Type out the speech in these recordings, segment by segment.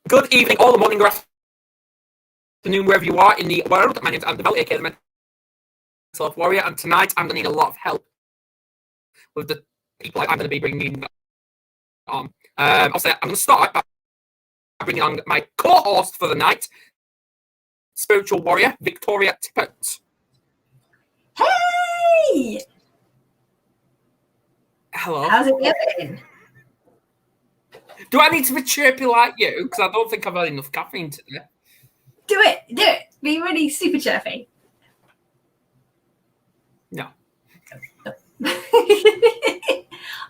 Good evening, all the morning or afternoon, wherever you are in the world. My name is Andy Bell, aka the Mental Health Warrior, and tonight I'm going to need a lot of help with the people I'm going to be bringing on. Obviously, I'm going to start by bringing on my co-host for the night, spiritual warrior, Victoria Tippett. Hey! Hello. How's it going? Do I need to be chirpy like you? Because I don't think I've had enough caffeine today. Do it. Be really super chirpy. No.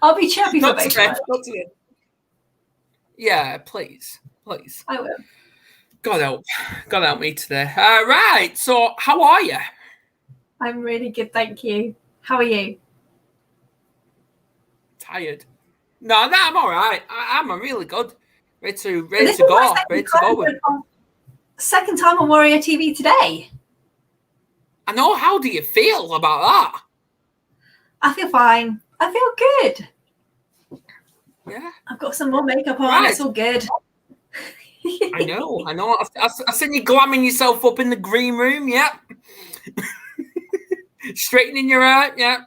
I'll be chirpy for Not both today. of us. Not today. Yeah, please. I will. God help me today. Right, so how are you? I'm really good, thank you. How are you? Tired. No, I'm all right. I'm really good. Ready to go. Second time on Warrior TV today. I know. How do you feel about that? I feel fine. I feel good. Yeah. I've got some more makeup on. Right. It's all good. I know. I've seen you glamming yourself up in the green room. Yep. Straightening your hair. Yeah.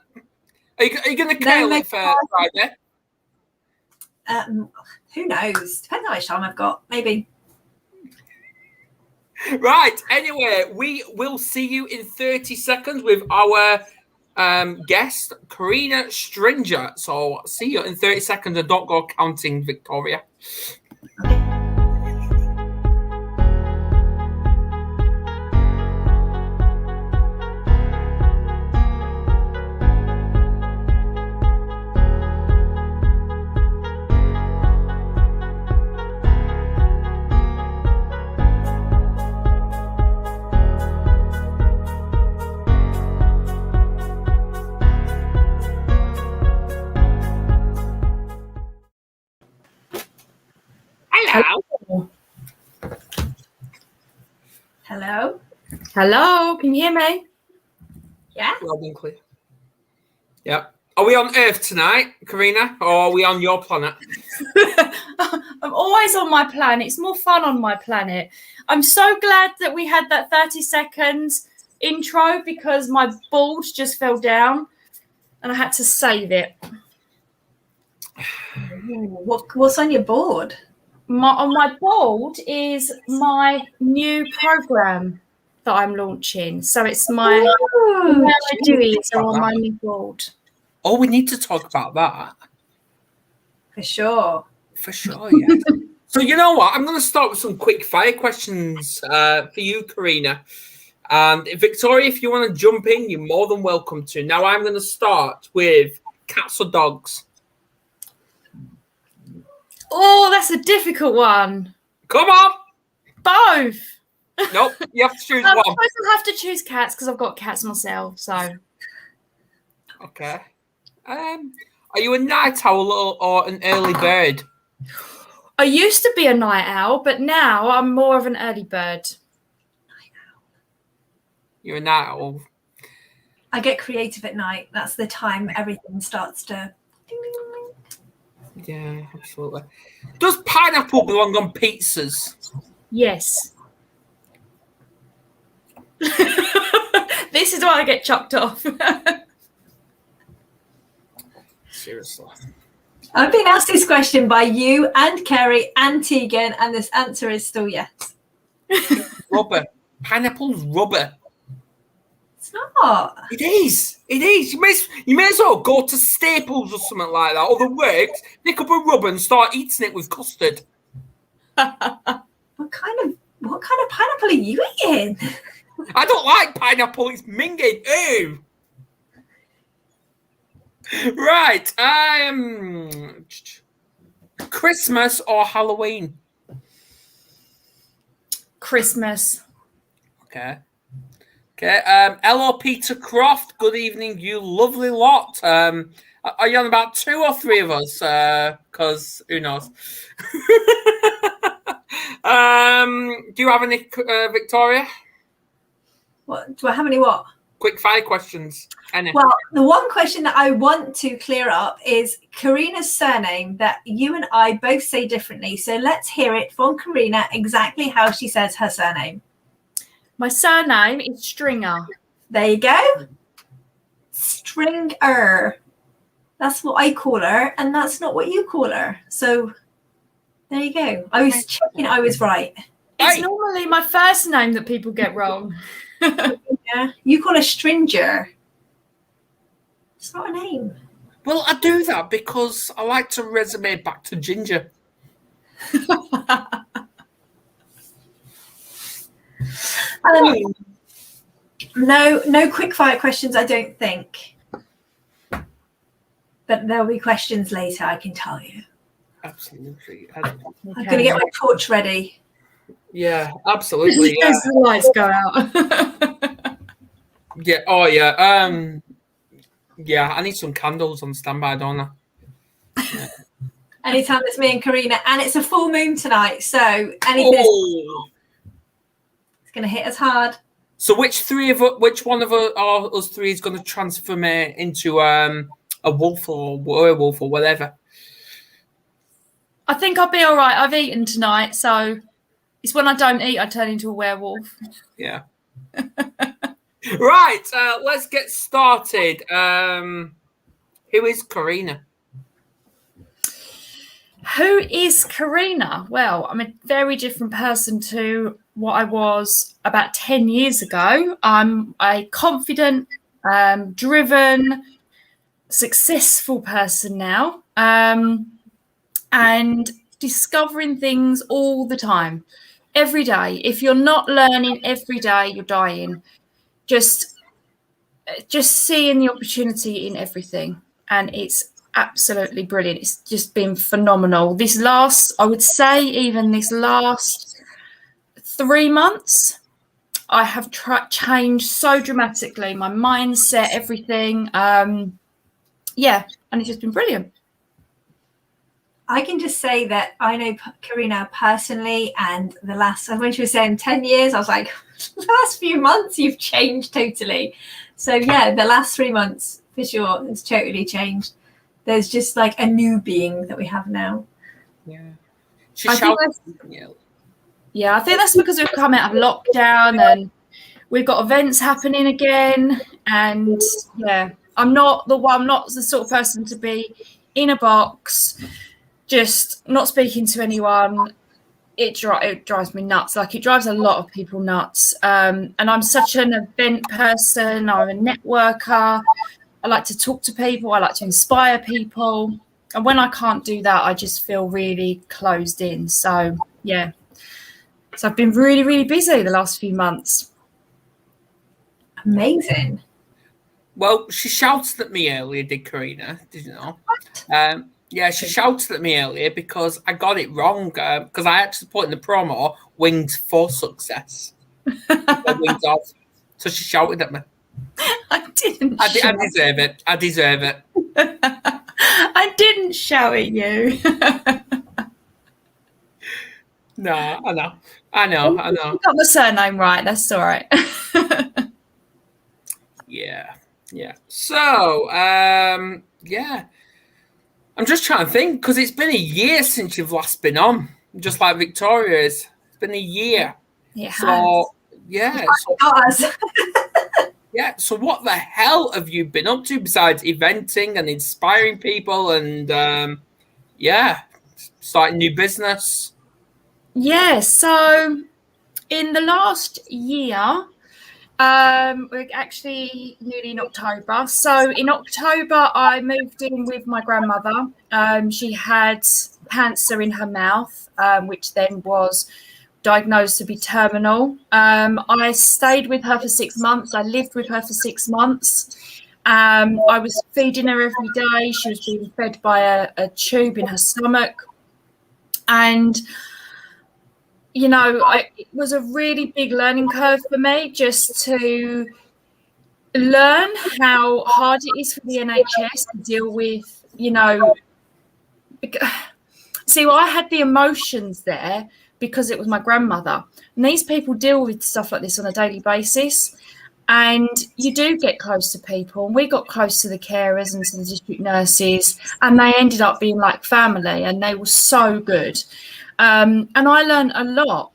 Are you going to curl it for Friday? Who knows? Depends how much time I've got. Maybe. Right. Anyway, we will see you in 30 seconds with our guest, Corinna Stringer. So see you in 30 seconds and don't go counting, Victoria. Hello. Can you hear me? Yeah. Loud and clear. Yep. Are we on Earth tonight, Corinna, or are we on your planet? I'm always on my planet. It's more fun on my planet. I'm so glad that we had that 30 seconds intro because my board just fell down and I had to save it. What's on your board? On my board is my new program that I'm launching. So it's my melodies are on my new board. Oh, we need to talk about that. For sure, yeah. So you know what? I'm going to start with some quick fire questions for you, Corinna. And Victoria, if you want to jump in, you're more than welcome to. Now I'm going to start with cats or dogs. Oh, that's a difficult one. Come on. Both. Nope, you have to choose I one. suppose I'll have to choose cats because I've got cats myself. So. Okay. Are you a night owl or an early bird? I used to be a night owl, but now I'm more of an early bird. You're a night owl. I get creative at night. That's the time everything starts to. Yeah, absolutely. Does pineapple belong on pizzas? Yes. This is why I get chopped off. Seriously. I've been asked this question by you and Kerry and Tegan, and this answer is still yes. Rubber. Pineapple's rubber. It's not. It is. You may as well go to Staples or something like that, or the Works, pick up a rubber and start eating it with custard. What kind of pineapple are you eating? I don't like pineapple. It's minging. Ew. Right. Christmas or Halloween? Christmas. Okay. Hello, Peter Croft. Good evening, you lovely lot. Are you on about 2 or 3 of us? Because who knows? Do you have any, Victoria? What do I have any? What quick fire questions. Any? Well, the one question that I want to clear up is Karina's surname that you and I both say differently. So let's hear it from Corinna exactly how she says her surname. My surname is Stringer. There you go. Stringer. That's what I call her, and that's not what you call her. So there you go. I was checking I was right. It's normally my first name that people get wrong. Yeah. You call her Stringer. It's not a name. Well, I do that because I like to resume back to Ginger. No quick fire questions, I don't think. But there'll be questions later, I can tell you. Absolutely. I'm going to get my torch ready. Yeah, absolutely. Yeah. As the lights go out. Yeah. Oh, yeah. Yeah, I need some candles on standby, don't I? Yeah. Anytime it's me and Corinna, and it's a full moon tonight, so anything it's going to hit us hard. So which one of us three is going to transform it into a wolf or werewolf or whatever? I think I'll be all right. I've eaten tonight, so it's when I don't eat I turn into a werewolf. Yeah. Right, let's get started. Who is Karina? Who is Karina? Well, I'm a very different person to what I was about 10 years ago. I'm a confident, driven, successful person now, and discovering things all the time, every day. If you're not learning every day, you're dying. Just seeing the opportunity in everything, and it's absolutely brilliant. It's just been phenomenal. I would say even this last 3 months, I have changed so dramatically. My mindset, everything. And it's just been brilliant. I can just say that I know Corinna personally, and when she was saying 10 years, I was like, the last few months you've changed totally. So yeah, the last 3 months for sure, it's totally changed. There's just like a new being that we have now. Yeah. I think that's because we've come out of lockdown and we've got events happening again. And yeah, I'm not the sort of person to be in a box, just not speaking to anyone. It drives me nuts. Like, it drives a lot of people nuts. And I'm such an event person. I'm a networker. I like to talk to people. I like to inspire people. And when I can't do that, I just feel really closed in. So, yeah. So I've been really, really busy the last few months. Amazing. Well, she shouted at me earlier, did Corinna? Did you know? What? Yeah, she shouted at me earlier because I got it wrong. Because I actually put in the promo "Wings for Success." Wings off. So she shouted at me. I didn't. I deserve it. I deserve it. I didn't shout at you. No, I know. You got my surname right. That's all right. Yeah. So, yeah. I'm just trying to think because it's been a year since you've last been on, just like Victoria is. It's been a year. Yeah. So, yeah. Yeah. So, what the hell have you been up to besides eventing and inspiring people and, starting new business? Yeah. So, in the last year, we're actually nearly in October. So in October, I moved in with my grandmother. She had cancer in her mouth, which then was diagnosed to be terminal. I stayed with her for 6 months. I lived with her for 6 months. I was feeding her every day. She was being fed by a tube in her stomach. And it was a really big learning curve for me just to learn how hard it is for the NHS to deal with, See, I had the emotions there because it was my grandmother. And these people deal with stuff like this on a daily basis. And you do get close to people. And we got close to the carers and to the district nurses, and they ended up being like family, and they were so good. And I learned a lot.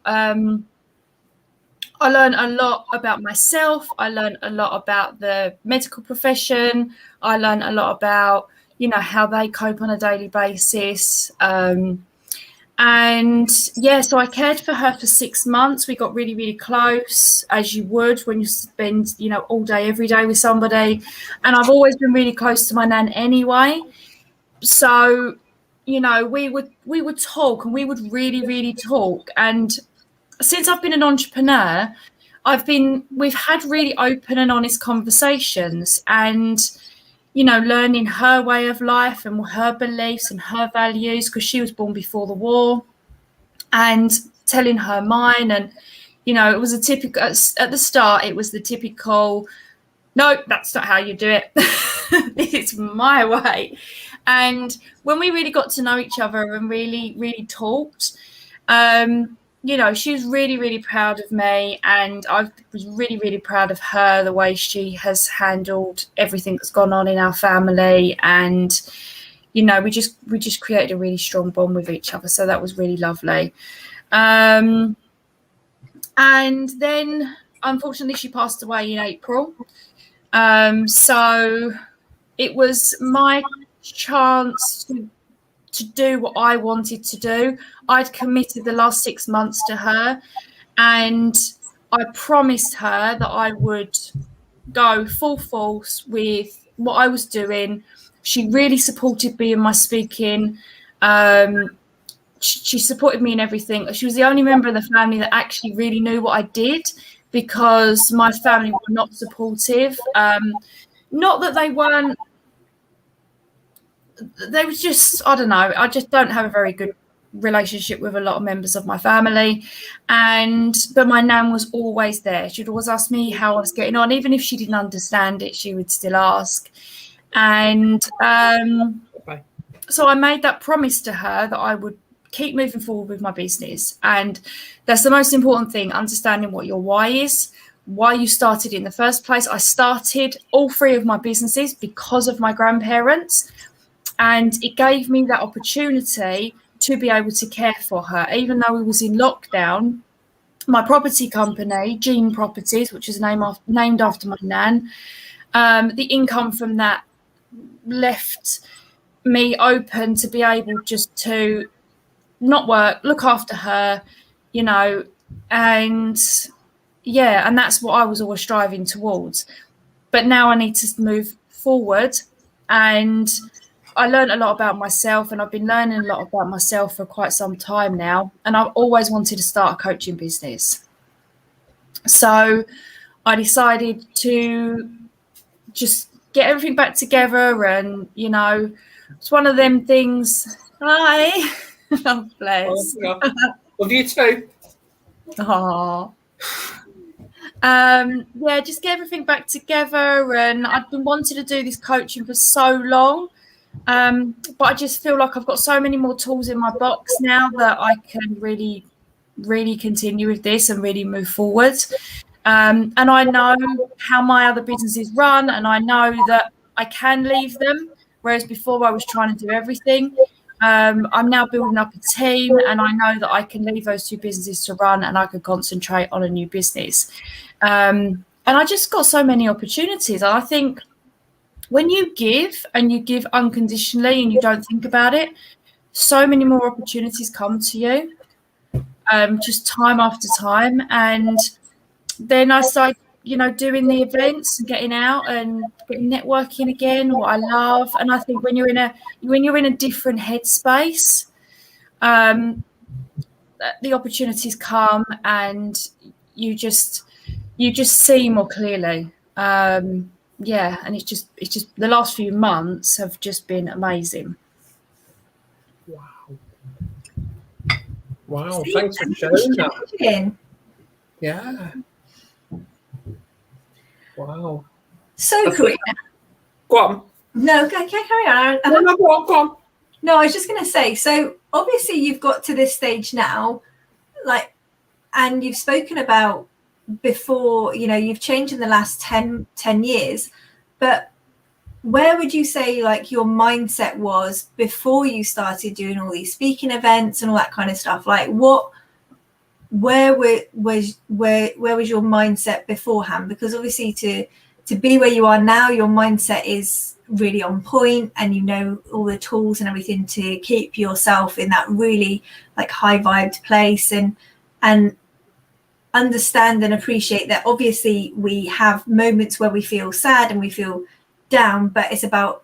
I learned a lot about myself. I learned a lot about the medical profession. I learned a lot about, how they cope on a daily basis. And yeah, so I cared for her for 6 months. We got really, really close, as you would when you spend, all day, every day with somebody. And I've always been really close to my nan anyway. So, we would talk, and we would really, really talk. And since I've been an entrepreneur, we've had really open and honest conversations, and learning her way of life and her beliefs and her values, because she was born before the war, and telling her mine. And it was a typical, at the start it was the typical, no, that's not how you do it. It's my way. And when we really got to know each other and really, really talked, she was really, really proud of me, and I was really, really proud of her, the way she has handled everything that's gone on in our family. And, we just created a really strong bond with each other. So that was really lovely. And then, unfortunately, she passed away in April. So it was my chance to do what I wanted to do. I'd committed the last 6 months to her, and I promised her that I would go full force with what I was doing. She really supported me in my speaking. She supported me in everything. She was the only member of the family that actually really knew what I did, because my family were not supportive. Not that they weren't, they was just, I don't know, I just don't have a very good relationship with a lot of members of my family. But my nan was always there. She'd always ask me how I was getting on. Even if she didn't understand it, she would still ask. And so I made that promise to her that I would keep moving forward with my business. And that's the most important thing, understanding what your why is, why you started in the first place. I started all 3 of my businesses because of my grandparents, and it gave me that opportunity to be able to care for her. Even though we was in lockdown, my property company, Jean Properties, which is named after my nan, the income from that left me open to be able just to not work, look after her, and yeah, and that's what I was always striving towards. But now I need to move forward, and I learned a lot about myself, and I've been learning a lot about myself for quite some time now. And I've always wanted to start a coaching business. So I decided to just get everything back together. And, it's one of them things. Hi. Oh, bless. Oh, love you too. Aww. Yeah, just get everything back together. And I've been wanting to do this coaching for so long. But I just feel like I've got so many more tools in my box now that I can really, really continue with this and really move forward. And I know how my other businesses run, and I know that I can leave them, whereas before I was trying to do everything. I'm now building up a team, and I know that I can leave those 2 businesses to run, and I can concentrate on a new business. And I just got so many opportunities. And I think when you give, and you give unconditionally, and you don't think about it, so many more opportunities come to you, just time after time. And then I started, doing the events and getting out and getting networking again, what I love. And I think when you're in a different headspace, the opportunities come, and you just see more clearly. Yeah, and it's just the last few months have just been amazing. Wow, thanks for sharing that. Yeah. Wow. So, Corinna. Go on. No, carry on. No, go on. No, I was just going to say, so obviously you've got to this stage now, and you've spoken about before, you know, you've changed in the last 10 years, but where would you say like your mindset was before you started doing all these speaking events and all that kind of stuff? Like where was your mindset beforehand? Because obviously to be where you are now, your mindset is really on point, and you know all the tools and everything to keep yourself in that really like high vibed place, and understand and appreciate that obviously we have moments where we feel sad and we feel down, but it's about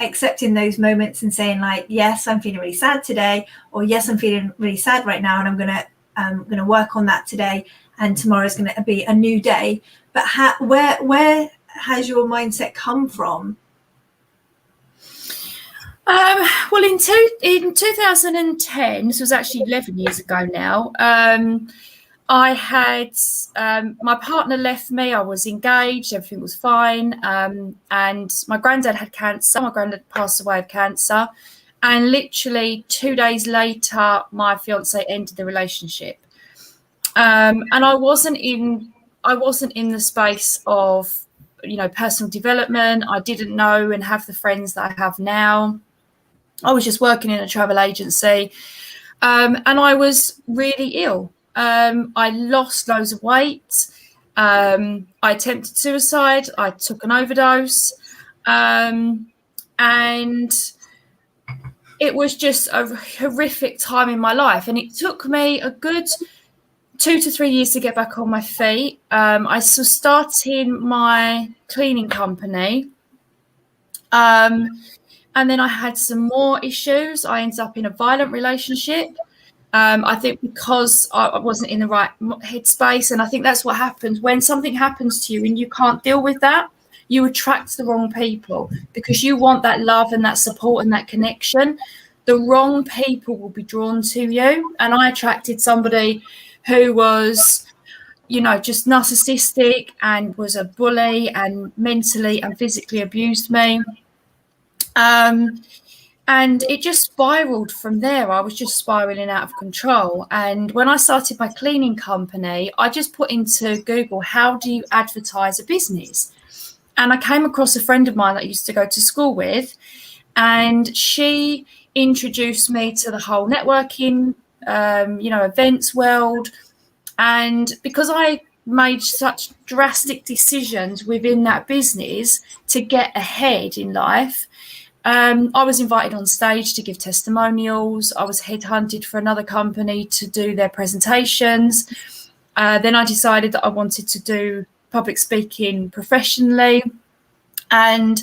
accepting those moments and saying like, yes, I'm feeling really sad today, or yes, I'm feeling really sad right now, and I'm gonna work on that today, and tomorrow's gonna be a new day. But where has your mindset come from? Well, in 2010, this was actually 11 years ago now, I had my partner left me. I was engaged, everything was fine, and my granddad had cancer. My granddad passed away of cancer, and literally 2 days later, my fiance ended the relationship. And I wasn't in the space of, you know, personal development. I didn't know and have the friends that I have now. I was just working in a travel agency, and I was really ill. I lost loads of weight. I attempted suicide. I took an overdose, and it was just a horrific time in my life. And it took me a good 2 to 3 years to get back on my feet. I was starting my cleaning company. And then I had some more issues. I ended up in a violent relationship. I think because I wasn't in the right headspace. And I think that's what happens when something happens to you and you can't deal with that. You attract the wrong people because you want that love and that support and that connection. The wrong people will be drawn to you. And I attracted somebody who was, you know, just narcissistic and was a bully and mentally and physically abused me. And it just spiraled from there. I was just spiraling out of control. And when I started my cleaning company, I just put into Google, how do you advertise a business? And I came across a friend of mine that I used to go to school with, and she introduced me to the whole networking, you know, events world. And because I made such drastic decisions within that business to get ahead in life, I was invited on stage to give testimonials. I was headhunted for another company to do their presentations. Then I decided that I wanted to do public speaking professionally, and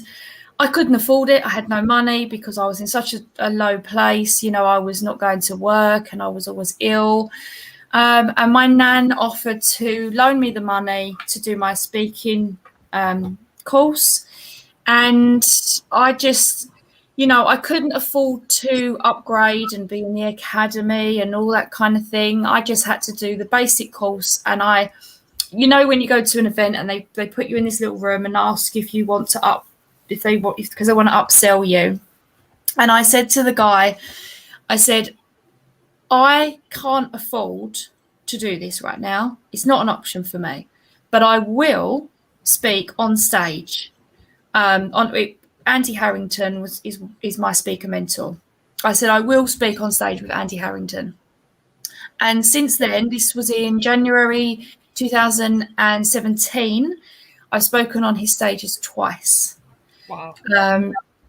I couldn't afford it. I had no money because I was in such a low place. You know, I was not going to work and I was always ill. And my nan offered to loan me the money to do my speaking course. And I just, you know, I couldn't afford to upgrade and be in the academy and all that kind of thing. I just had to do the basic course. And you know, when you go to an event and they put you in this little room and ask if you want to because they want to upsell you. And I said to the guy, I said, I can't afford to do this right now. It's not an option for me, but I will speak on stage. Andy Harrington is my speaker mentor. I said, I will speak on stage with Andy Harrington. And since then, this was in January 2017, I've spoken on his stages twice. Wow.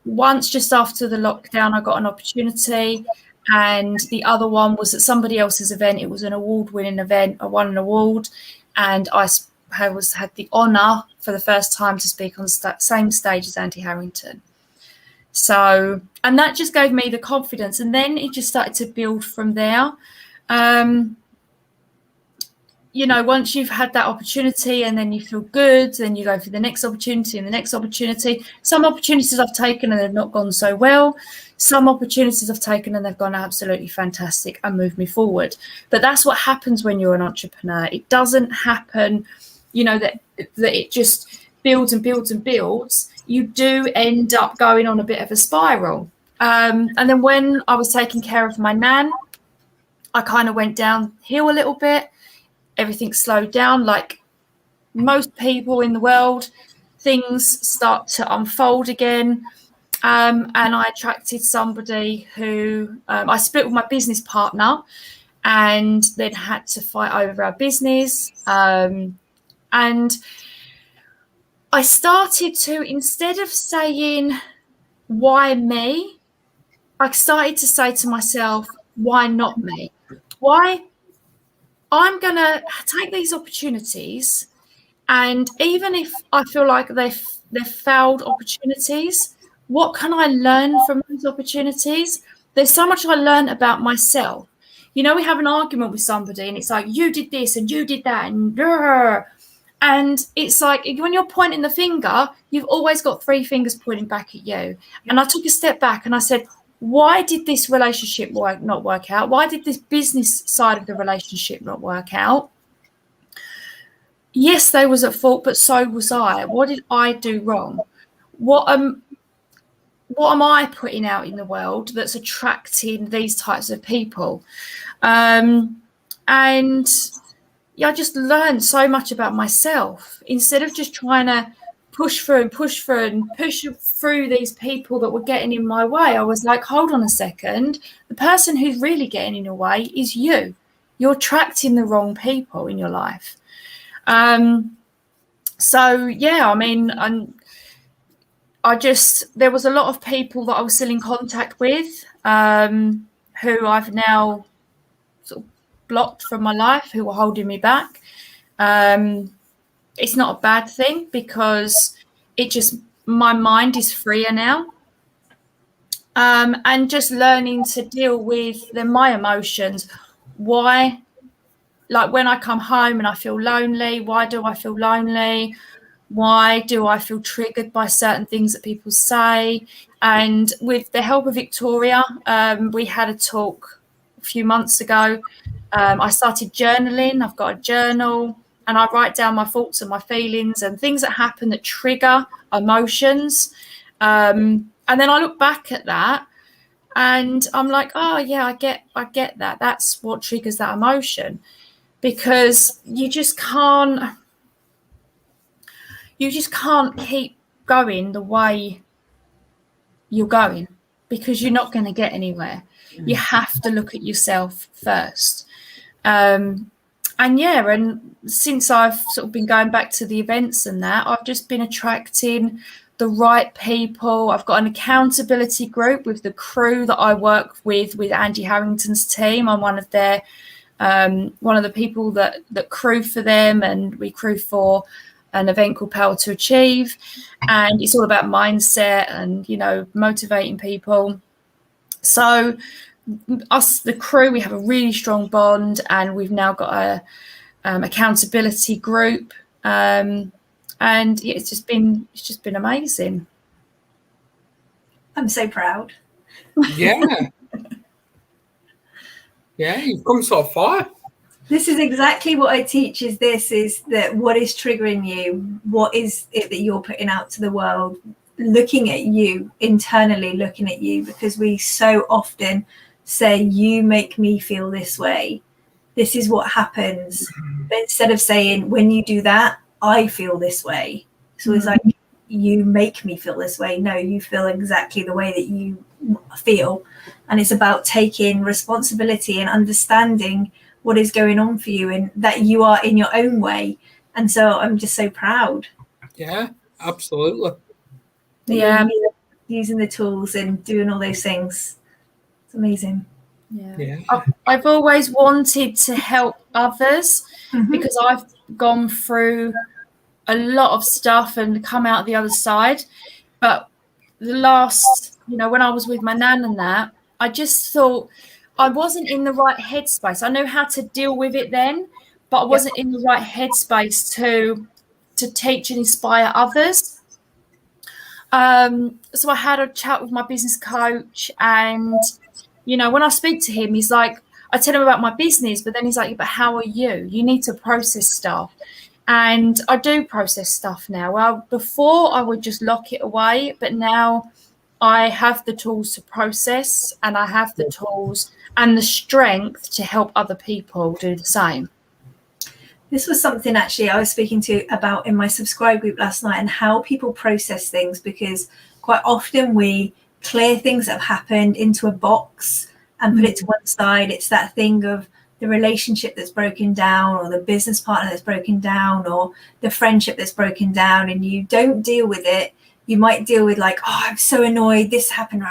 Once just after the lockdown, I got an opportunity, and the other one was at somebody else's event. It was an award-winning event. I won an award, and I had the honour for the first time to speak on the same stage as Andy Harrington. So, and that just gave me the confidence, and then it just started to build from there. You know, once you've had that opportunity and then you feel good, then you go for the next opportunity and the next opportunity. Some opportunities I've taken and they've not gone so well. Some opportunities I've taken and they've gone absolutely fantastic and moved me forward. But that's what happens when you're an entrepreneur. It doesn't happen, you know, that it just builds and builds and builds. You do end up going on a bit of a spiral. And then when I was taking care of my nan, I kind of went downhill a little bit. everything slowed down. Like most people in the world, things start to unfold again. And I attracted somebody who I split with my business partner, and then had to fight over our business. And I started to, instead of saying, why me? I started to say to myself, why not me? Why? I'm going to take these opportunities, and even if I feel like they're failed opportunities, what can I learn from those opportunities? There's so much I learn about myself. You know, we have an argument with somebody and it's like, you did this and you did that, and it's like when you're pointing the finger, you've always got three fingers pointing back at you. And I took a step back and I said, why did this relationship not work out? Why did this business side of the relationship not work out? Yes, they was at fault, but so was I. What did I do wrong? What am I putting out in the world that's attracting these types of people? And yeah, I just learned so much about myself. Instead of just trying to push through these people that were getting in my way, I was like, hold on a second. The person who's really getting in your way is you. You're attracting the wrong people in your life. So yeah, I mean, there was a lot of people that I was still in contact with, who I've now sort of blocked from my life, who were holding me back. It's not a bad thing, because my mind is freer now. And just learning to deal with my emotions. Why? Like when I come home and I feel lonely, why do I feel lonely? Why do I feel triggered by certain things that people say? And with the help of Victoria, we had a talk a few months ago. I started journaling. I've got a journal, and I write down my thoughts and my feelings and things that happen that trigger emotions. And then I look back at that and I'm like, oh yeah, I get that. That's what triggers that emotion. Because you just can't keep going the way you're going, because you're not going to get anywhere. You have to look at yourself first. And since I've sort of been going back to the events and that, I've just been attracting the right people. I've got an accountability group with the crew that I work with Andy Harrington's team. I'm one of the people that crew for them, and we crew for an event called Power to Achieve, and it's all about mindset and, you know, motivating people. So us, the crew, we have a really strong bond, and we've now got a accountability group, and it's just been amazing. I'm so proud. Yeah. Yeah, you've come so far. This is exactly what I teach, is that what is triggering you? What is it that you're putting out to the world? Looking at you, internally looking at you, because we so often say, you make me feel this way. This is what happens. But instead of saying, when you do that, I feel this way. So it's like, you make me feel this way. No, you feel exactly the way that you feel. And it's about taking responsibility and understanding what is going on for you, and that you are in your own way. And so I'm just so proud. Yeah, absolutely. Yeah, using the tools and doing all those things. It's amazing. Yeah. I've always wanted to help others, because I've gone through a lot of stuff and come out the other side. But the last, when I was with my nan and that, I just thought I wasn't in the right headspace. I knew how to deal with it then, but I wasn't in the right headspace to teach and inspire others. So I had a chat with my business coach, and when I speak to him, he's like, I tell him about my business, but then he's like, but how are you? You need to process stuff. And I do process stuff now. Well, before I would just lock it away, but now I have the tools to process, and I have the tools and the strength to help other people do the same. This was something actually I was speaking to about in my subscribe group last night, and how people process things, because quite often we clear things that have happened into a box and put it to one side. It's that thing of the relationship that's broken down, or the business partner that's broken down, or the friendship that's broken down, and you don't deal with it. You might deal with like, oh, I'm so annoyed, this happened,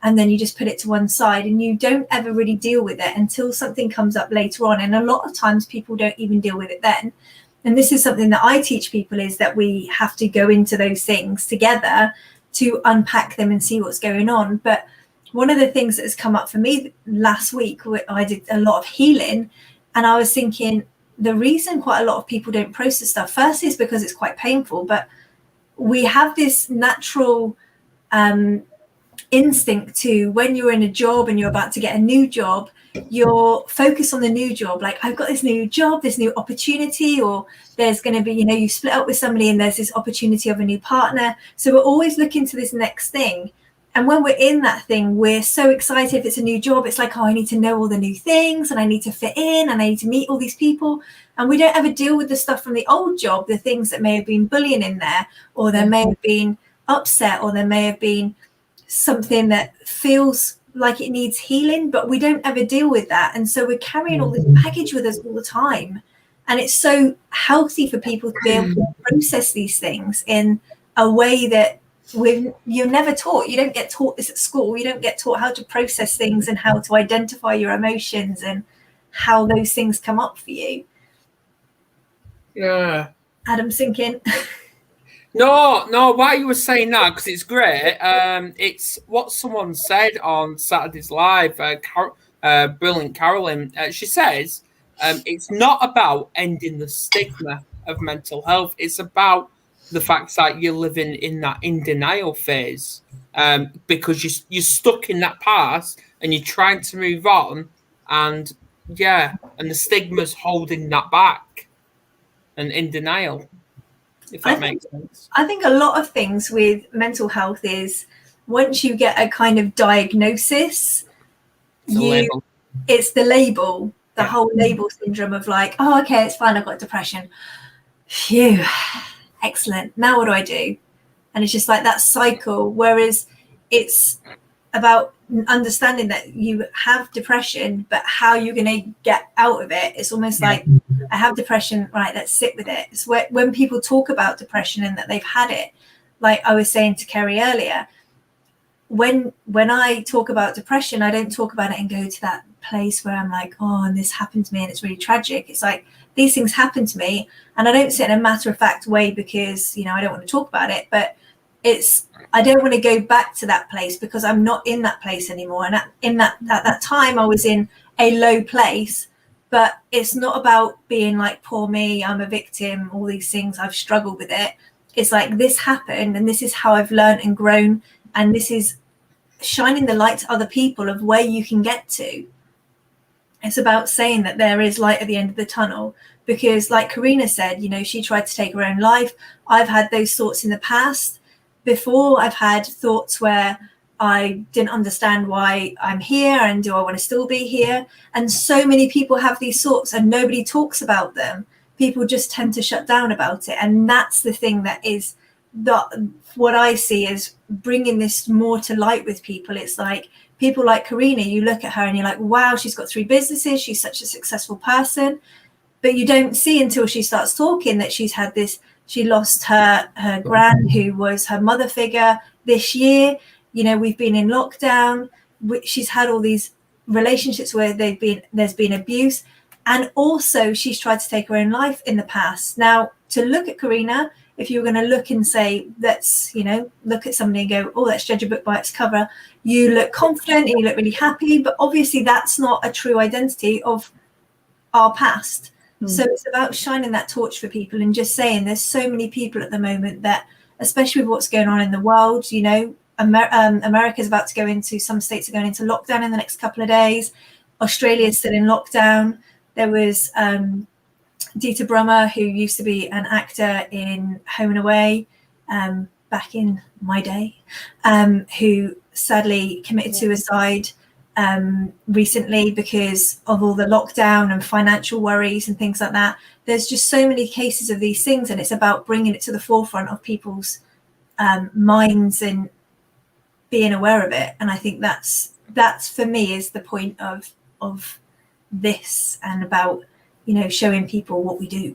and then you just put it to one side, and you don't ever really deal with it until something comes up later on. And a lot of times people don't even deal with it then. And this is something that I teach people, is that we have to go into those things together to unpack them and see what's going on. But one of the things that has come up for me last week, I did a lot of healing, and I was thinking the reason quite a lot of people don't process stuff, first, is because it's quite painful, but we have this natural instinct to, when you're in a job and you're about to get a new job, you're focused on the new job, like, I've got this new job, this new opportunity, or there's going to be, you split up with somebody and there's this opportunity of a new partner. So we're always looking to this next thing. And when we're in that thing, we're so excited. If it's a new job, it's like, oh, I need to know all the new things, and I need to fit in, and I need to meet all these people. And we don't ever deal with the stuff from the old job, the things that may have been bullying in there, or there may have been upset, or there may have been something that feels like it needs healing, but we don't ever deal with that. And so we're carrying all this baggage with us all the time. And it's so healthy for people to be able to process these things in a way that you're never taught. You don't get taught this at school. You don't get taught how to process things and how to identify your emotions and how those things come up for you. Yeah. Adam's thinking. No, why you were saying that, because it's great. It's what someone said on Saturday's Live, brilliant Carolyn. She says, it's not about ending the stigma of mental health. It's about the fact that you're living in that in denial phase, because you're stuck in that past and you're trying to move on, and the stigma's holding that back and in denial. If that makes sense. I think a lot of things with mental health is, once you get a kind of diagnosis, it's the label, the whole label syndrome of like, oh, okay, it's fine, I've got depression. Phew, excellent. Now what do I do? And it's just like that cycle. Whereas it's about understanding that you have depression, but how you're going to get out of it. It's almost like, I have depression, right, let's sit with it. It's when people talk about depression and that they've had it, like I was saying to Kerry earlier, when I talk about depression, I don't talk about it and go to that place where I'm like, oh, and this happened to me and it's really tragic. It's like, these things happen to me, and I don't say it in a matter-of-fact way because, I don't want to talk about it, but I don't want to go back to that place because I'm not in that place anymore. And at that time, I was in a low place, but it's not about being like, poor me, I'm a victim, all these things, I've struggled with it. It's like, this happened and this is how I've learned and grown. And this is shining the light to other people of where you can get to. It's about saying that there is light at the end of the tunnel, because like Corinna said, she tried to take her own life. I've had those thoughts in the past. Before, I've had thoughts where I didn't understand why I'm here and do I want to still be here? And so many people have these thoughts and nobody talks about them. People just tend to shut down about it. And that's the thing that is what I see is bringing this more to light with people. It's like people like Corinna, you look at her and you're like, wow, she's got 3 businesses. She's such a successful person. But you don't see until she starts talking that she's had this. She lost her gran, who was her mother figure this year. We've been in lockdown. She's had all these relationships where there's been abuse. And also she's tried to take her own life in the past. Now, to look at Corinna, if you were going to look and say, let's, look at somebody and go, oh, let's judge a book by its cover, you look confident and you look really happy. But obviously that's not a true identity of our past. So it's about shining that torch for people and just saying there's so many people at the moment that, especially with what's going on in the world, America's about to go into, some states are going into lockdown in the next couple of days. Australia is still in lockdown. There was Dieter Brummer, who used to be an actor in Home and Away back in my day, who sadly committed suicide. recently because of all the lockdown and financial worries and things like that. There's just so many cases of these things, and it's about bringing it to the forefront of people's minds and being aware of it. And I think that's for me is the point of this, and about, you know, showing people what we do.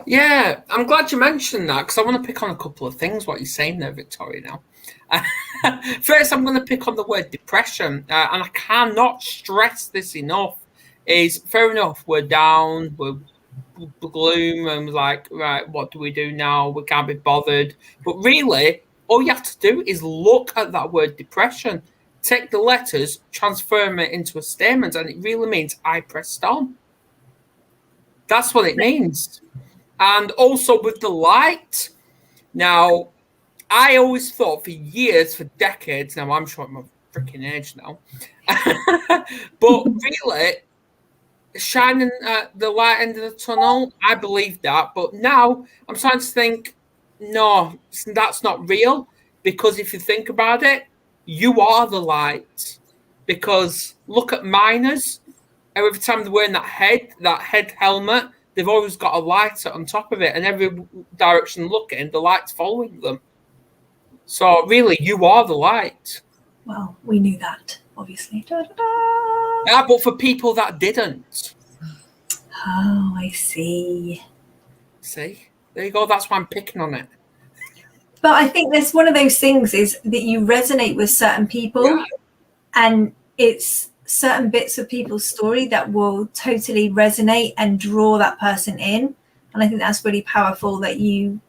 Yeah, I'm glad you mentioned that, because I want to pick on a couple of things what you're saying there, Victoria. Now, first, I'm going to pick on the word depression, and I cannot stress this enough. Is fair enough, we're down, we're gloom, and we're like, right, what do we do now? We can't be bothered. But really, all you have to do is look at that word depression, take the letters, transform it into a statement, and it really means I pressed on. That's what it means. And also with the light. Now, I always thought for years, for decades, now I'm showing my freaking age now, but really, shining the light end of the tunnel, I believe that. But now I'm starting to think, no, that's not real. Because if you think about it, you are the light. Because look at miners. Every time they're wearing that head helmet, they've always got a light on top of it, and every direction looking, the light's following them. So really, you are the light. Well, we knew that, obviously. Yeah, but for people that didn't. Oh, I see. See? There you go. That's why I'm picking on it. But I think that's one of those things, is that you resonate with certain people, and it's certain bits of people's story that will totally resonate and draw that person in. And I think that's really powerful, that you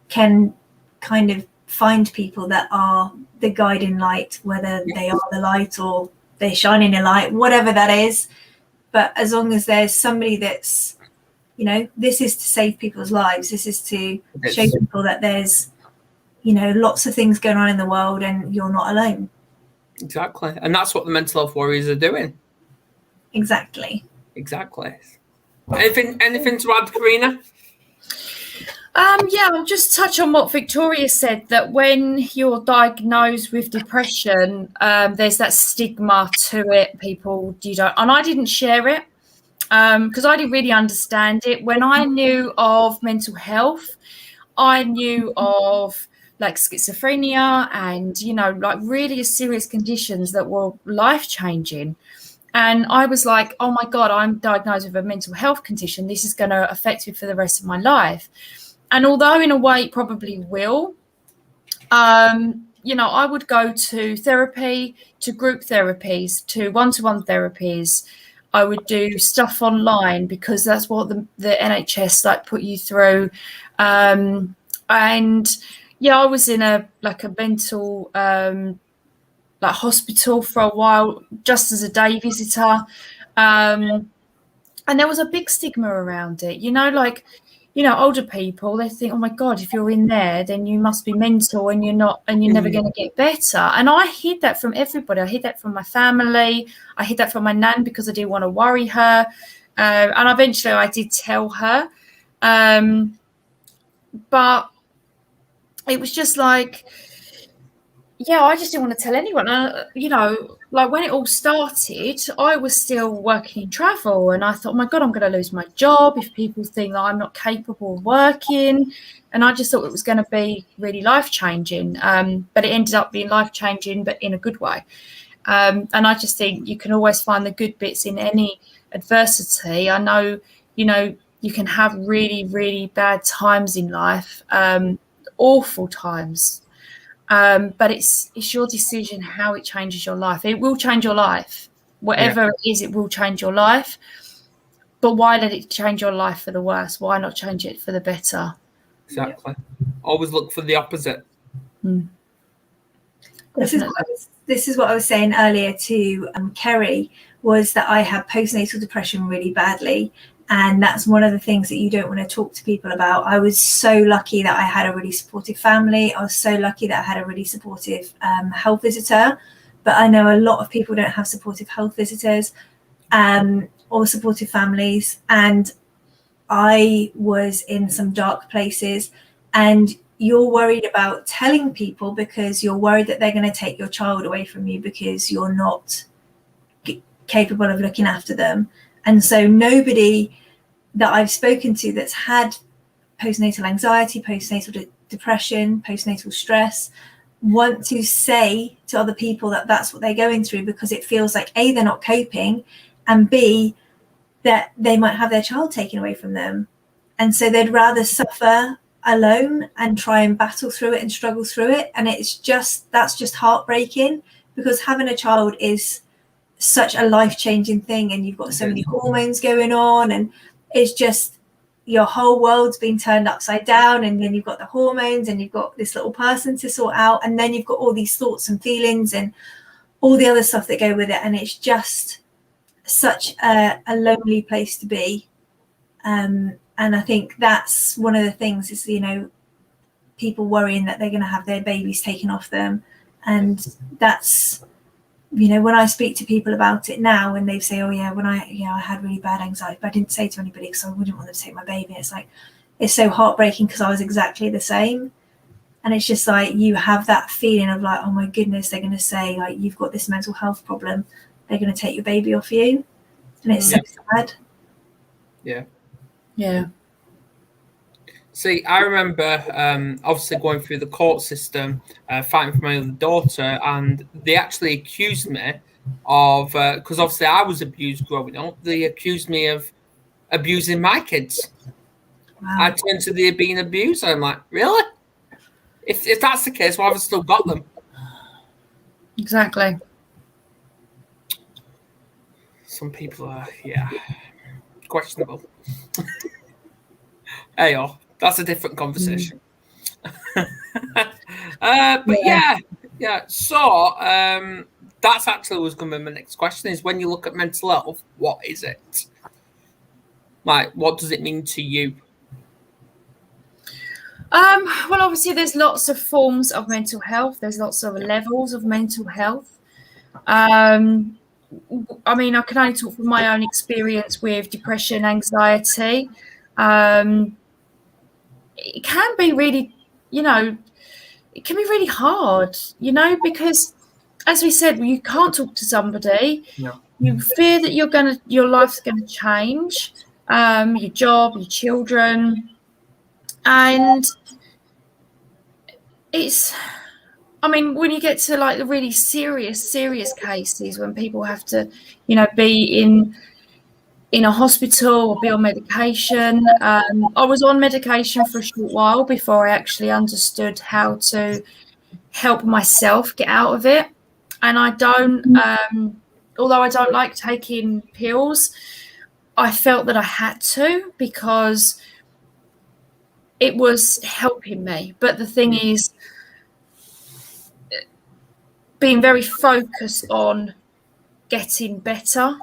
can kind of find people that are the guiding light, whether they are the light or they're shining a light, whatever that is. But as long as there's somebody that's, you know, this is to save people's lives, this is to show people that there's, you know, lots of things going on in the world and you're not alone. Exactly. And that's what the mental health warriors are doing. Exactly. Anything to add, Corinna? Yeah, I'll just touch on what Victoria said, that when you're diagnosed with depression, there's that stigma to it. People, you don't, and I didn't share it because I didn't really understand it. When I knew of mental health, I knew of like schizophrenia and, you know, like really serious conditions that were life-changing. And I was like, oh my God, I'm diagnosed with a mental health condition. This is going to affect me for the rest of my life. And although in a way it probably will, you know, I would go to therapy, to group therapies, to one-to-one therapies. I would do stuff online because that's what the NHS like put you through. And yeah, I was in a mental like hospital for a while, just as a day visitor. And there was a big stigma around it, you know, like, you know, older people, they think, oh my God, if you're in there, then you must be mental and you're not, and you're never going to get better. And I hid that from everybody. I hid that from my family. I hid that from my nan because I didn't want to worry her. And eventually I did tell her. But it was just like, yeah, I just didn't want to tell anyone. You know, like when it all started, I was still working in travel, and I thought, oh my God, I'm going to lose my job if people think that I'm not capable of working. And I just thought it was going to be really life-changing. But it ended up being life-changing, but in a good way. And I just think you can always find the good bits in any adversity. I know, you know, you can have really, really bad times in life, awful times. But it's your decision how it changes your life. It will change your life. Whatever it is, it will change your life. But why let it change your life for the worse? Why not change it for the better? Exactly. Always look for the opposite. This is what I was saying earlier to Kerry, was that I had postnatal depression really badly. And that's one of the things that you don't want to talk to people about. I was so lucky that I had a really supportive family. I was so lucky that I had a really supportive health visitor. But I know a lot of people don't have supportive health visitors or supportive families. And I was in some dark places. And you're worried about telling people because you're worried that they're going to take your child away from you because you're not capable of looking after them. And so nobody that I've spoken to that's had postnatal anxiety, postnatal depression, postnatal stress want to say to other people that that's what they're going through, because it feels like A, they're not coping, and B, that they might have their child taken away from them. And so they'd rather suffer alone and try and battle through it and struggle through it. And that's just heartbreaking, because having a child is such a life-changing thing, and you've got so many hormones going on, and it's just your whole world's been turned upside down, and then you've got the hormones and you've got this little person to sort out, and then you've got all these thoughts and feelings and all the other stuff that go with it, and it's just such a lonely place to be. And I think that's one of the things is, you know, people worrying that they're going to have their babies taken off them. And that's, you know, when I speak to people about it now, and they say, oh yeah, I had really bad anxiety, but I didn't say to anybody because I wouldn't want them to take my baby. It's like, it's so heartbreaking because I was exactly the same. And it's just like, you have that feeling of like, oh my goodness, they're going to say like, you've got this mental health problem, they're going to take your baby off you. And it's so sad. Yeah. See, I remember obviously going through the court system, fighting for my other daughter, and they actually accused me of, because obviously I was abused growing up, they accused me of abusing my kids. Wow. I turned to the being abused. I'm like, really? If that's the case, why have I still got them? Exactly. Some people are, questionable. Hey, that's a different conversation. But yeah. So that's actually was going to be my next question: is when you look at mental health, what is it? Like, what does it mean to you? Well, obviously, there's lots of forms of mental health. There's lots of levels of mental health. I mean, I can only talk from my own experience with depression, anxiety. It can be really, it can be really hard, because as we said, you can't talk to somebody. No. You fear that your life's going to change, your job, your children. And when you get to like the really serious cases, when people have to, be in a hospital or be on medication. I was on medication for a short while before I actually understood how to help myself get out of it. And I don't, although I don't like taking pills, I felt that I had to because it was helping me. But the thing is, being very focused on getting better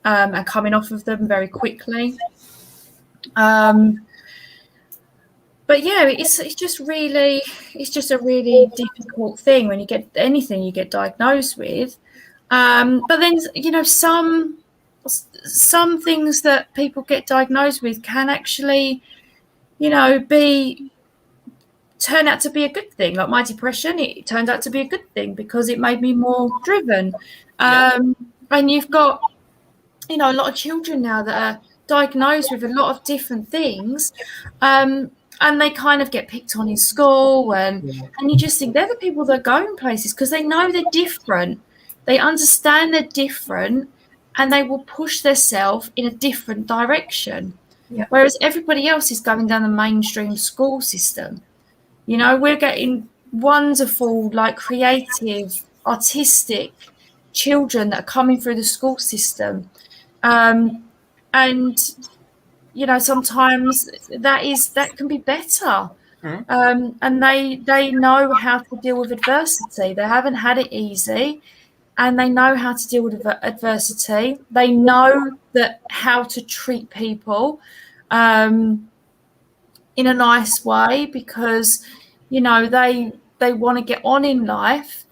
and coming off of them very quickly. But yeah, it's just a really difficult thing when you get anything you get diagnosed with. But then, some things that people get diagnosed with can actually, turn out to be a good thing. Like my depression, it turned out to be a good thing because it made me more driven. And you've got, a lot of children now that are diagnosed with a lot of different things. And they kind of get picked on in school, and you just think they're the people that are going places because they know they're different. They understand they're different, and they will push themselves in a different direction. Yeah. Whereas everybody else is going down the mainstream school system. We're getting wonderful, like creative, artistic children that are coming through the school system. And sometimes that can be better. And they know how to deal with adversity. They haven't had it easy, and they know how to deal with adversity. They know how to treat people in a nice way because they want to get on in life.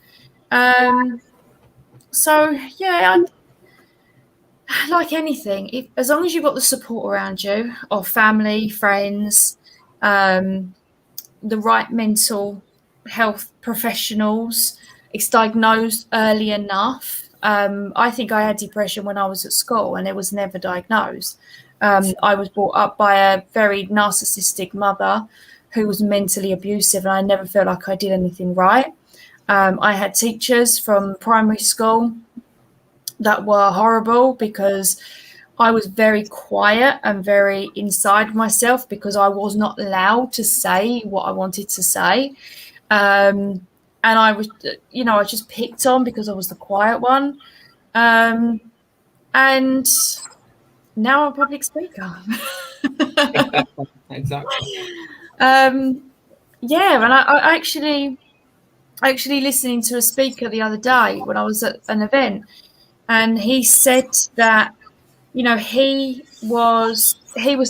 So yeah, like anything, as long as you've got the support around you, or family, friends, the right mental health professionals. It's diagnosed early enough. I think I had depression when I was at school and it was never diagnosed. I was brought up by a very narcissistic mother who was mentally abusive, and I never felt like I did anything right. I had teachers from primary school that were horrible because I was very quiet and very inside myself because I was not allowed to say what I wanted to say. And I was, I was just picked on because I was the quiet one. And now I'm a public speaker. Exactly. Yeah, and I actually listening to a speaker the other day when I was at an event, and he said that, he was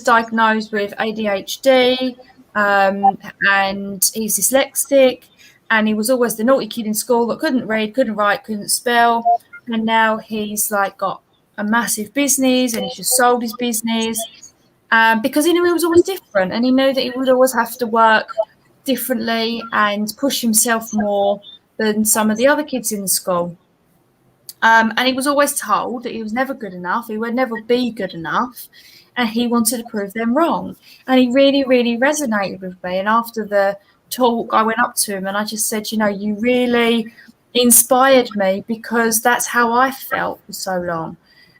diagnosed with ADHD, and he's dyslexic, and he was always the naughty kid in school that couldn't read, couldn't write, couldn't spell, and now he's like got a massive business, and he's just sold his business because he knew he was always different, and he knew that he would always have to work differently and push himself more than some of the other kids in the school. And he was always told that he was never good enough, he would never be good enough, and he wanted to prove them wrong. And he really, really resonated with me. And after the talk, I went up to him and I just said, you really inspired me because that's how I felt for so long.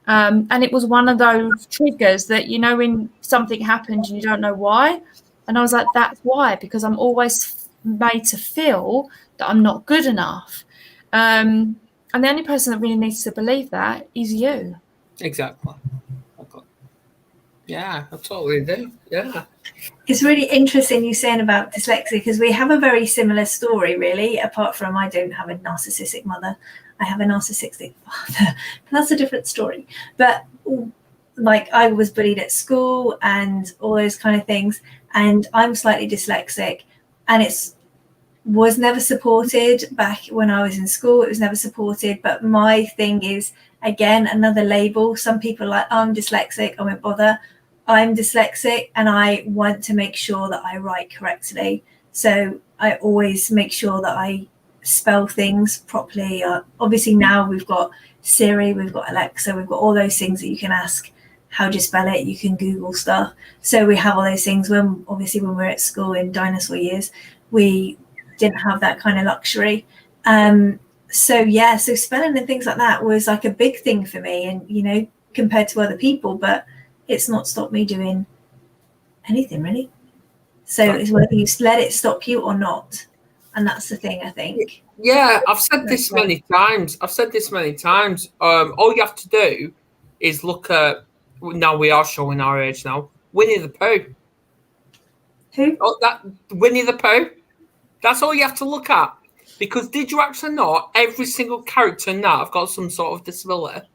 And it was one of those triggers that, when something happened and you don't know why. And I was like, that's why, because I'm always made to feel that I'm not good enough. And the only person that really needs to believe that is you. Exactly. Yeah, I totally do. Yeah. It's really interesting you saying about dyslexia, because we have a very similar story, really, apart from I don't have a narcissistic mother. I have a narcissistic father. That's a different story. But like, I was bullied at school and all those kind of things, and I'm slightly dyslexic, and was never supported back when I was in school. It was never supported. But my thing is, again, another label. Some people are like, oh, I'm dyslexic, I won't bother. I'm dyslexic and I want to make sure that I write correctly. So I always make sure that I spell things properly. Obviously now we've got Siri, we've got Alexa, we've got all those things that you can ask, how do you spell it? You can Google stuff. So we have all those things. When we're at school in dinosaur years, we didn't have that kind of luxury. So spelling and things like that was like a big thing for me, and compared to other people, but it's not stopped me doing anything really. So it's whether you let it stop you or not, and that's the thing, I think. Yeah, I've said this many times. All you have to do is look at. Now we are showing our age now. Winnie the Pooh. Who? Oh, that Winnie the Pooh. That's all you have to look at. Because did you actually know every single character now have got some sort of disability?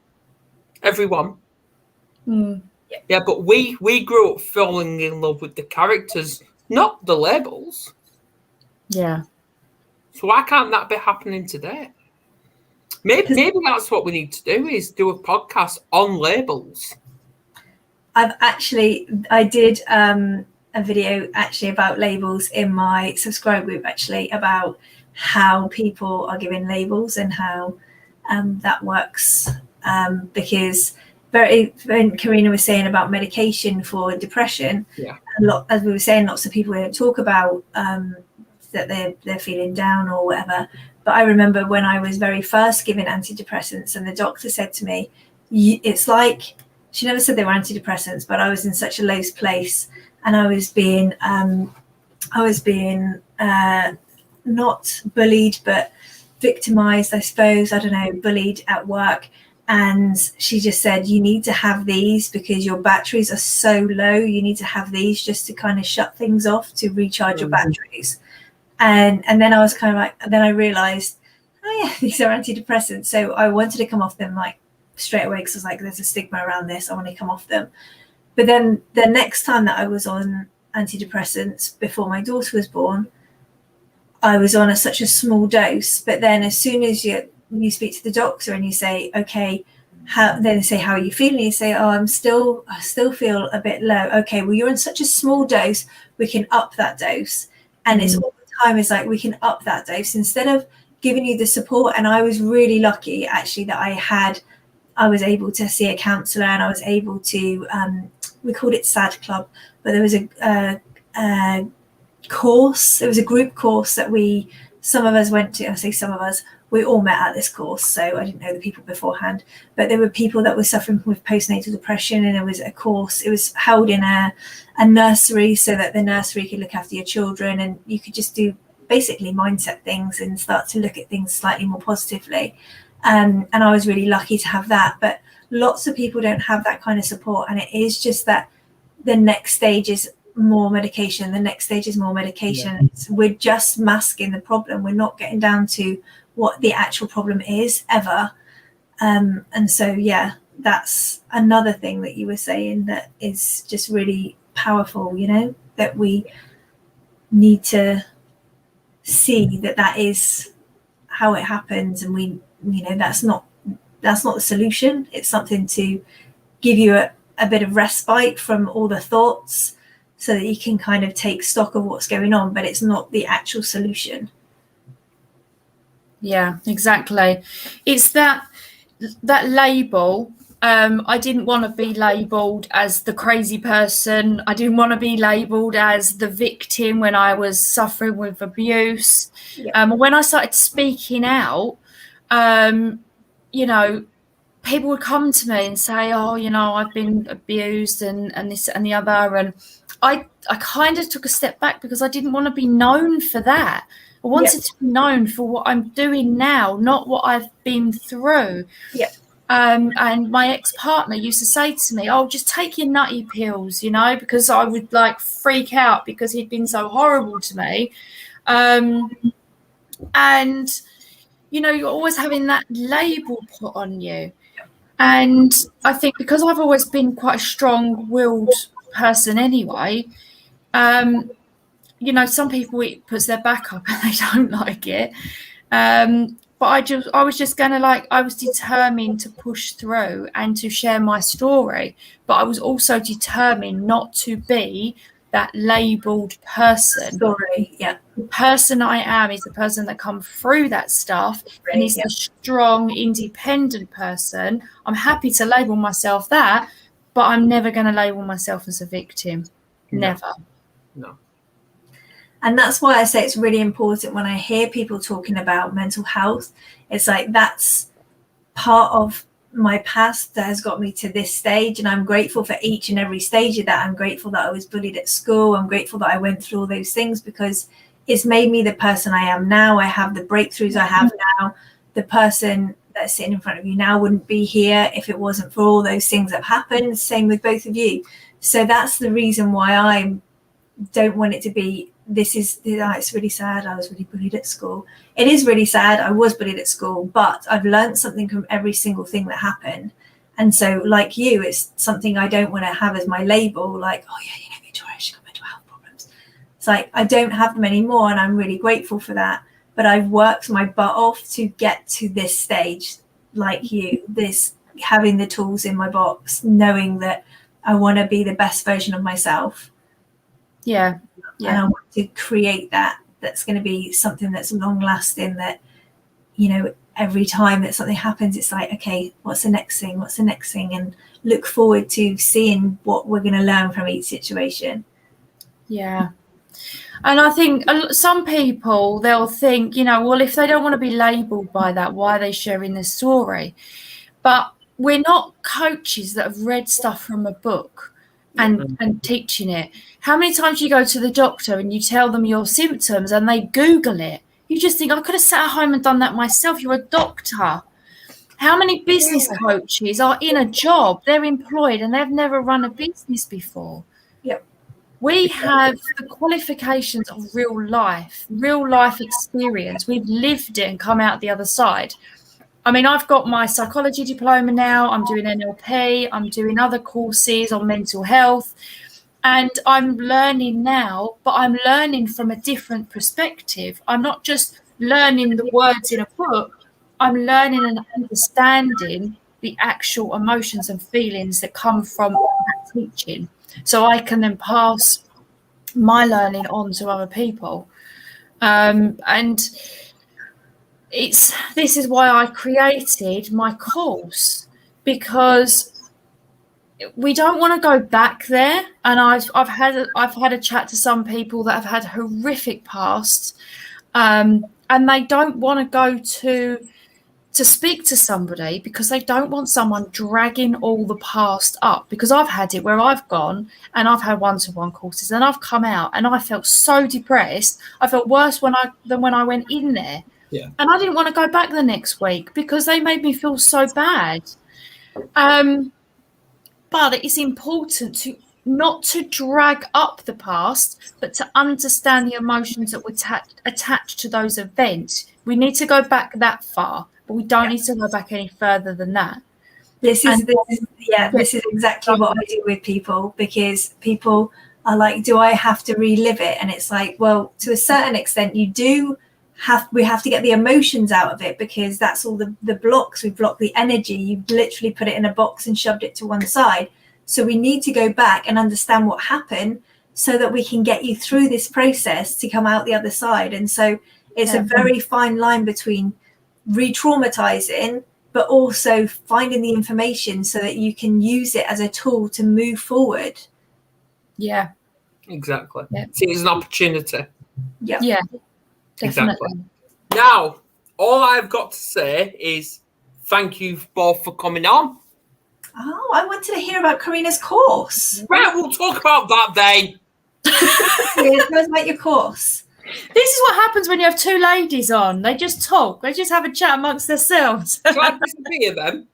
Everyone. Mm. Yeah, but we grew up falling in love with the characters, not the labels. Yeah. So why can't that be happening today? Maybe that's what we need to do, is do a podcast on labels. I did a video actually about labels in my subscribe group, actually, about how people are given labels and how that works. Because when Corinna was saying about medication for depression, as we were saying, lots of people don't talk about that they're feeling down or whatever. But I remember when I was very first given antidepressants, and the doctor said to me, it's like, she never said they were antidepressants, but I was in such a low place, and I was being not bullied, but victimized, I suppose. I don't know, bullied at work. And she just said, you need to have these because your batteries are so low. You need to have these just to kind of shut things off, to recharge your batteries. And then I was kind of like, then I realized, oh yeah, these are antidepressants. So I wanted to come off them like straight away, because I was like, there's a stigma around this, I want to come off them. But then the next time that I was on antidepressants before my daughter was born, I was on such a small dose. But then as soon as you speak to the doctor and you say, okay, then they say, how are you feeling? You say, oh, I still feel a bit low. Okay, well, you're on such a small dose, we can up that dose. And it's all the time is like, we can up that dose instead of giving you the support. And I was really lucky actually that I was able to see a counsellor, and I was able to, we called it SAD Club, but there was a course, there was a group course that some of us went to. I say some of us, we all met at this course, so I didn't know the people beforehand, but there were people that were suffering with postnatal depression, and there was a course. It was held in a nursery, so that the nursery could look after your children, and you could just do basically mindset things and start to look at things slightly more positively. And I was really lucky to have that, but lots of people don't have that kind of support, and it is just that the next stage is more medication, the next stage is more medication. We're just masking the problem. We're not getting down to what the actual problem is ever. And so, yeah, that's another thing that you were saying that is just really powerful, you know, that we need to see that is how it happens. And we, you know, that's not the solution. It's something to give you a bit of respite from all the thoughts so that you can kind of take stock of what's going on, but it's not the actual solution. Yeah, exactly. It's that label. I didn't want to be labelled as the crazy person. I didn't want to be labelled as the victim when I was suffering with abuse. When I started speaking out, you know, people would come to me and say, oh, you know, I've been abused and this and the other. And I kind of took a step back because I didn't want to be known for that. I wanted to be known for what I'm doing now, not what I've been through. And my ex-partner used to say to me, oh, just take your nutty pills, you know, because I would like freak out because he'd been so horrible to me. And, you know, you're always having that label put on you. And I think because I've always been quite a strong-willed person anyway, you know, some people it puts their back up and they don't like it. But I was just going to I was determined to push through and to share my story. But I was also determined not to be that labelled person. The person I am is the person that come through that stuff and is the strong, independent person. I'm happy to label myself that, but I'm never going to label myself as a victim. Never. No. And that's why I say it's really important when I hear people talking about mental health. It's like that's part of my past that has got me to this stage, and I'm grateful for each and every stage of that. I'm grateful that I was bullied at school. I'm grateful that I went through all those things because it's made me the person I am now. I have the breakthroughs I have now. The person that's sitting in front of you now wouldn't be here if it wasn't for all those things that have happened. Same with both of you. So that's the reason why I don't want it to be, it's really sad. I was really bullied at school. It is really sad. I was bullied at school, but I've learned something from every single thing that happened. And so like you, it's something I don't want to have as my label. Like, oh yeah, you know, Victoria, she's got mental health problems. It's like, I don't have them anymore. And I'm really grateful for that. But I've worked my butt off to get to this stage, like you, this having the tools in my box, knowing that I want to be the best version of myself. Yeah. And I want to create that's going to be something that's long lasting, that, you know, every time that something happens, it's like, okay, what's the next thing? And look forward to seeing what we're going to learn from each situation. Yeah. And I think some people, they'll think, you know, well, if they don't want to be labelled by that, why are they sharing their story? But we're not coaches that have read stuff from a book and teaching it. How many times do you go to the doctor and you tell them your symptoms and they Google it? You just think, I could have sat at home and done that myself. You're a doctor. How many business coaches are in a job, they're employed and they've never run a business before? We have the qualifications of real life experience. We've lived it and come out the other side. I mean, I've got my psychology diploma now. I'm doing NLP. I'm doing other courses on mental health. And I'm learning now, but I'm learning from a different perspective. I'm not just learning the words in a book. I'm learning and understanding the actual emotions and feelings that come from that teaching. So I can then pass my learning on to other people. And this is why I created my course, because we don't want to go back there. And I've had a chat to some people that have had horrific pasts, and they don't want to go to speak to somebody because they don't want someone dragging all the past up. Because I've had it where I've gone and I've had one-to-one courses and I've come out and I felt so depressed. I felt worse than when I went in there. Yeah. And I didn't want to go back the next week because they made me feel so bad. But it's important to not to drag up the past, but to understand the emotions that were attached to those events. We need to go back that far, but we don't need to go back any further than that. This is exactly what I do with people, because people are like, do I have to relive it? And it's like, well, to a certain extent we have to get the emotions out of it, because that's all the blocks. We block the energy. You literally put it in a box and shoved it to one side. So we need to go back and understand what happened so that we can get you through this process to come out the other side. And so it's a very fine line between re-traumatizing, but also finding the information so that you can use it as a tool to move forward. Yeah, exactly. Yeah. See, it's an opportunity. Yeah, definitely. Exactly. Now, all I've got to say is thank you both for coming on. Oh, I wanted to hear about Corinna's course. Right, we'll talk about that then. Tell us about your course. This is what happens when you have two ladies on. They just talk. They just have a chat amongst themselves. Shall I disappear then?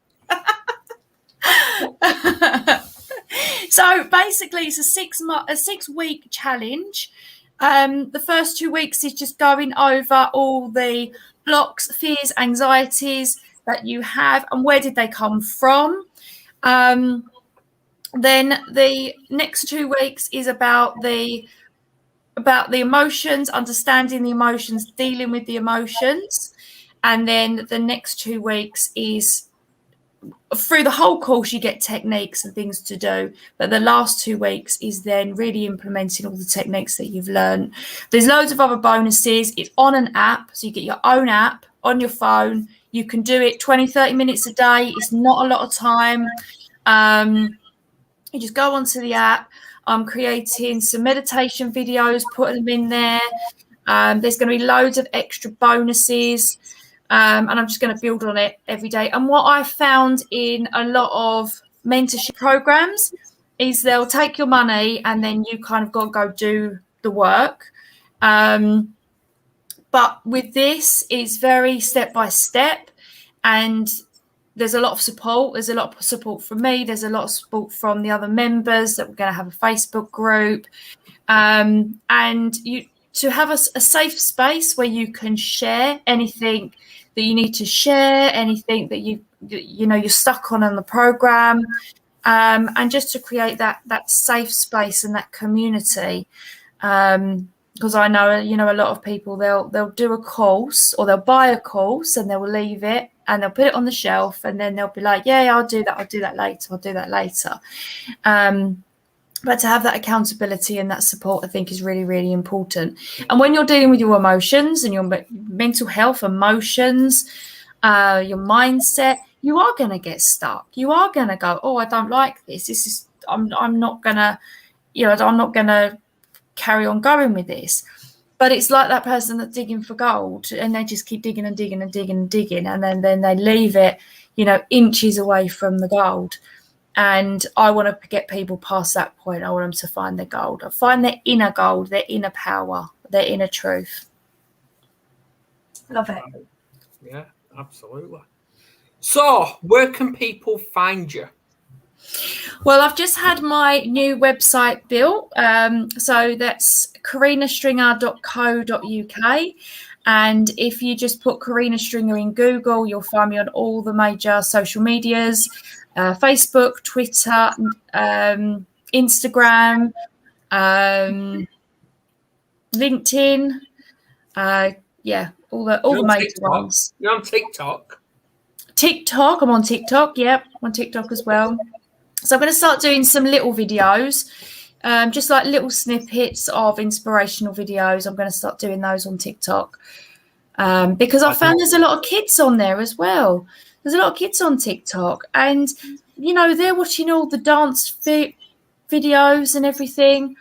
So basically, it's a 6-week challenge. The first 2 weeks is just going over all the blocks, fears, anxieties that you have and where did they come from. Then the next 2 weeks is about the emotions, understanding the emotions, dealing with the emotions. And then the next 2 weeks is, through the whole course, you get techniques and things to do. But the last 2 weeks is then really implementing all the techniques that you've learned. There's loads of other bonuses. It's on an app. So you get your own app on your phone. You can do it 20, 30 minutes a day. It's not a lot of time. You just go onto the app. I'm creating some meditation videos, putting them in there. There's going to be loads of extra bonuses. And I'm just going to build on it every day. And what I found in a lot of mentorship programs is they'll take your money and then you kind of got to go do the work. But with this, it's very step by step, and there's a lot of support. There's a lot of support from me. There's a lot of support from the other members that we're going to have a Facebook group. And you to have a safe space where you can share anything that you need to share, anything that you're stuck on the program, and just to create that safe space and that community. Because I know, a lot of people, they'll do a course or they'll buy a course and they'll leave it and they'll put it on the shelf and then they'll be like, yeah, I'll do that later. But to have that accountability and that support, I think, is really, really important. And when you're dealing with your emotions and your mental health, emotions, your mindset, you are going to get stuck. You are going to go, oh, I don't like this. I'm not going to, I'm not going to carry on going with this. But it's like that person that's digging for gold and they just keep digging and digging and digging and digging. And then they leave it, inches away from the gold. And I want to get people past that point. I want them to find their gold. Find their inner gold, their inner power, their inner truth. Love it. Yeah, absolutely. So, where can people find you? Well, I've just had my new website built. So that's carinastringer.co.uk. And if you just put Corinna Stringer in Google, you'll find me on all the major social medias. Facebook, Twitter, Instagram, LinkedIn, all the major ones. You're on TikTok. I'm on TikTok. Yep, I'm on TikTok as well. So I'm going to start doing some little videos just like little snippets of inspirational videos. I'm going to start doing those on TikTok because I found there's a lot of kids on there as well. There's a lot of kids on TikTok, and they're watching all the dance videos and everything.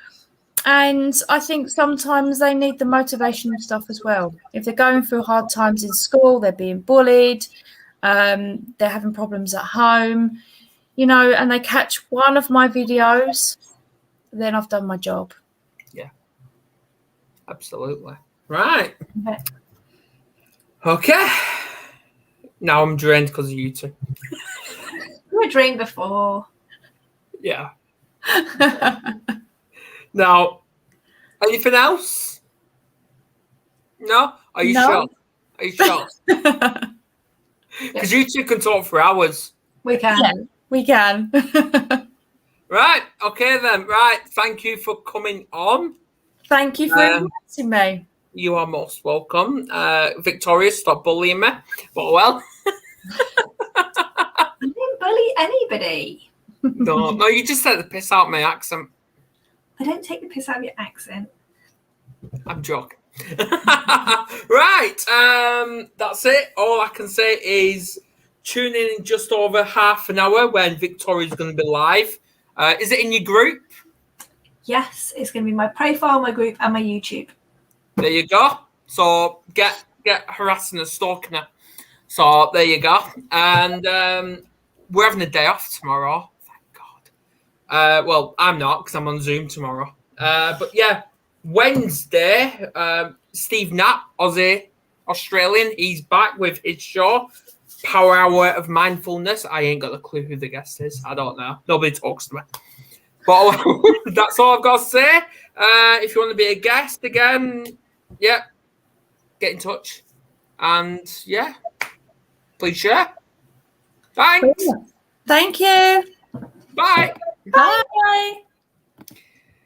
And I think sometimes they need the motivational stuff as well. If they're going through hard times in school, they're being bullied, they're having problems at home, and they catch one of my videos, then I've done my job. Yeah, absolutely. Right. Okay. Now I'm drained because of you two. You were drained before. Yeah. Now, anything else? No? Are you sure? Are you sure? Because you two can talk for hours. We can. Yeah, we can. Right. Okay then. Right. Thank you for coming on. Thank you for inviting me. You are most welcome. Victoria, stop bullying me. But well. I didn't bully anybody. No, you just said the piss out of my accent. I don't take the piss out of your accent. I'm joking. Right. That's it. All I can say is tune in just over half an hour when Victoria's going to be live. Is it in your group? Yes, it's going to be my profile, my group, and my YouTube. There you go. So get harassing and stalking her. So there you go. And we're having a day off tomorrow. Thank God. Well, I'm not because I'm on Zoom tomorrow. But yeah, Wednesday, Steve Knapp, Aussie, Australian, he's back with his show, Power Hour of Mindfulness. I ain't got a clue who the guest is. I don't know. Nobody talks to me. But that's all I've got to say. If you want to be a guest again, yeah, get in touch. And yeah, please share. Thanks. Thank you. Bye. Bye.